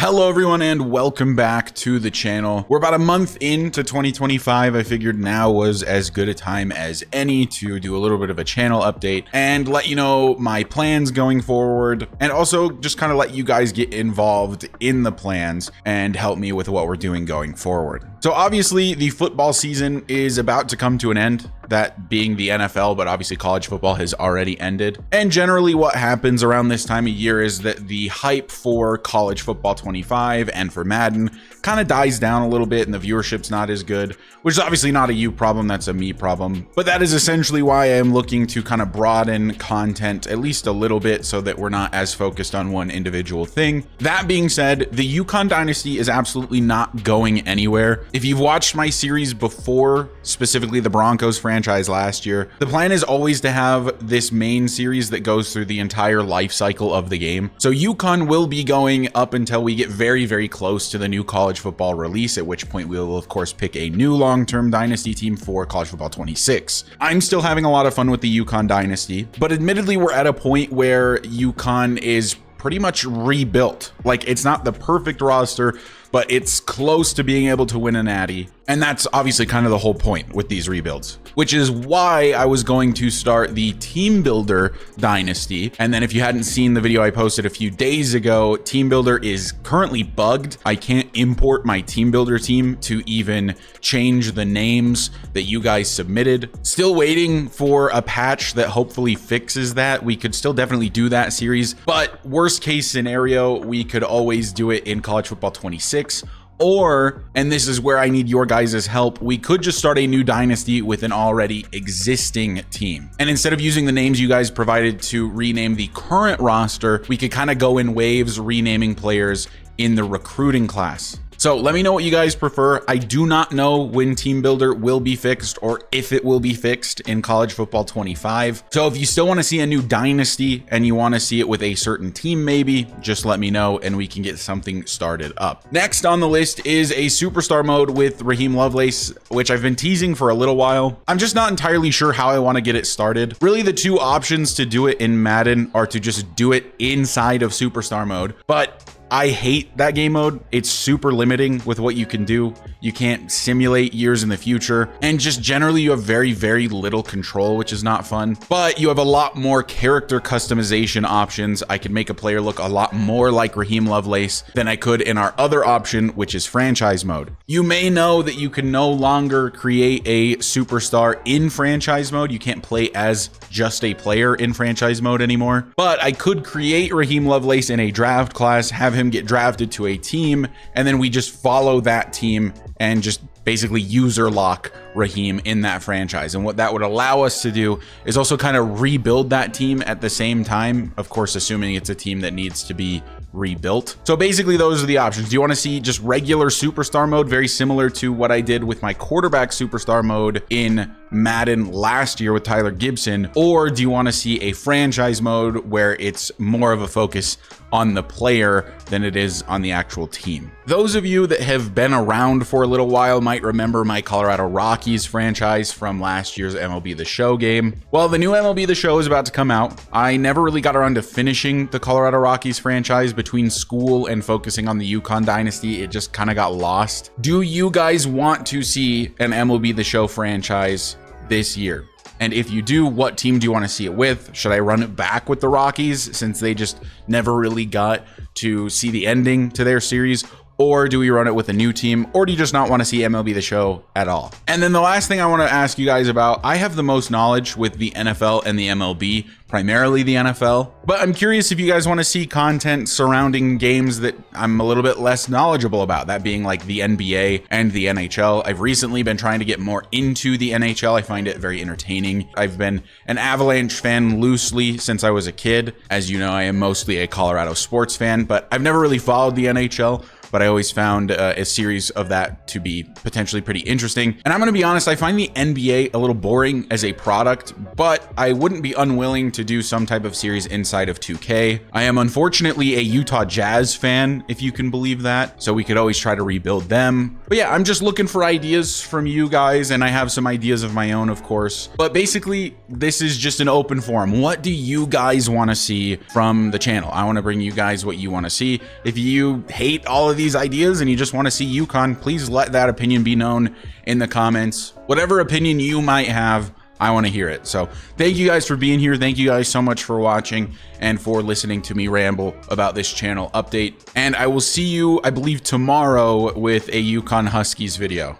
Hello everyone and welcome back to the channel. We're about a month into 2025. I figured now was as good a time as any to do a little bit of a channel update and let you know my plans going forward, and also just kind of let you guys get involved in the plans and help me with what we're doing going forward. So obviously the football season is about to come to an end, that being the NFL, but obviously college football has already ended. And generally what happens around this time of year is that the hype for college football 25 and for Madden kind of dies down a little bit and the viewership's not as good, which is obviously not a you problem, that's a me problem. But that is essentially why I am looking to kind of broaden content at least a little bit so that we're not as focused on one individual thing. That being said, the Yukon Dynasty is absolutely not going anywhere. If you've watched my series before, specifically the Broncos franchise last year, the plan is always to have this main series that goes through the entire life cycle of the game. So Yukon will be going up until we get very, very close to the new college football release, at which point we will of course pick a new long-term dynasty team for college football 26. I'm still having a lot of fun with the Yukon Dynasty, but admittedly we're at a point where Yukon is pretty much rebuilt. Like, it's not the perfect roster, but it's close to being able to win a natty. And that's obviously kind of the whole point with these rebuilds, which is why I was going to start the Team Builder Dynasty. And then if you hadn't seen the video I posted a few days ago, Team Builder is currently bugged. I can't import my Team Builder team to even change the names that you guys submitted. Still waiting for a patch that hopefully fixes that. We could still definitely do that series, but worst case scenario, we could always do it in college football 26. Or, and this is where I need your guys' help, we could just start a new dynasty with an already existing team. And instead of using the names you guys provided to rename the current roster, we could kind of go in waves renaming players in the recruiting class. So let me know what you guys prefer. I do not know when Team Builder will be fixed or if it will be fixed in college football 25. So if you still want to see a new dynasty and you want to see it with a certain team, maybe just let me know and we can get something started up. Next on the list is a superstar mode with Raheem Lovelace, which I've been teasing for a little while. I'm just not entirely sure how I want to get it started. Really, the two options to do it in Madden are to just do it inside of superstar mode, but I hate that game mode. It's super limiting with what you can do. You can't simulate years in the future, and just generally you have very, very little control, which is not fun. But you have a lot more character customization options. I could make a player look a lot more like Raheem Lovelace than I could in our other option, which is franchise mode. You may know that you can no longer create a superstar in franchise mode. You can't play as just a player in franchise mode anymore, but I could create Raheem Lovelace in a draft class, have him get drafted to a team, and then we just follow that team and just basically user lock Raheem in that franchise. And what that would allow us to do is also kind of rebuild that team at the same time, of course, assuming it's a team that needs to be rebuilt. So basically those are the options. Do you want to see just regular superstar mode, very similar to what I did with my quarterback superstar mode in Madden last year with Tyler Gibson? Or do you want to see a franchise mode where it's more of a focus on the player than it is on the actual team? Those of you that have been around for a little while might remember my Colorado Rockies franchise from last year's MLB the Show game. Well, the new MLB the Show is about to come out. I never really got around to finishing the Colorado Rockies franchise. Between school and focusing on the Yukon Dynasty, it just kind of got lost. Do you guys want to see an MLB the Show franchise this year? And if you do, what team do you want to see it with? Should I run it back with the Rockies since they just never really got to see the ending to their series? Or do we run it with a new team? Or do you just not want to see MLB the Show at all? And then the last thing I want to ask you guys about, I have the most knowledge with the NFL and the MLB, primarily the NFL, but I'm curious if you guys want to see content surrounding games that I'm a little bit less knowledgeable about, that being like the NBA and the NHL. I've recently been trying to get more into the NHL. I find it very entertaining. I've been an Avalanche fan loosely since I was a kid. As you know, I am mostly a Colorado sports fan, but I've never really followed the NHL. but I always found a series of that to be potentially pretty interesting. And I'm going to be honest, I find the NBA a little boring as a product, but I wouldn't be unwilling to do some type of series inside of 2K. I am unfortunately a Utah Jazz fan, if you can believe that, so we could always try to rebuild them. But yeah, I'm just looking for ideas from you guys, and I have some ideas of my own, of course. But basically, this is just an open forum. What do you guys want to see from the channel? I want to bring you guys what you want to see. If you hate all of these ideas and you just want to see UConn, please let that opinion be known in the comments. Whatever opinion you might have, I want to hear it. So thank you guys for being here. Thank you guys so much for watching and for listening to me ramble about this channel update. And I will see you, I believe, tomorrow with a UConn Huskies video.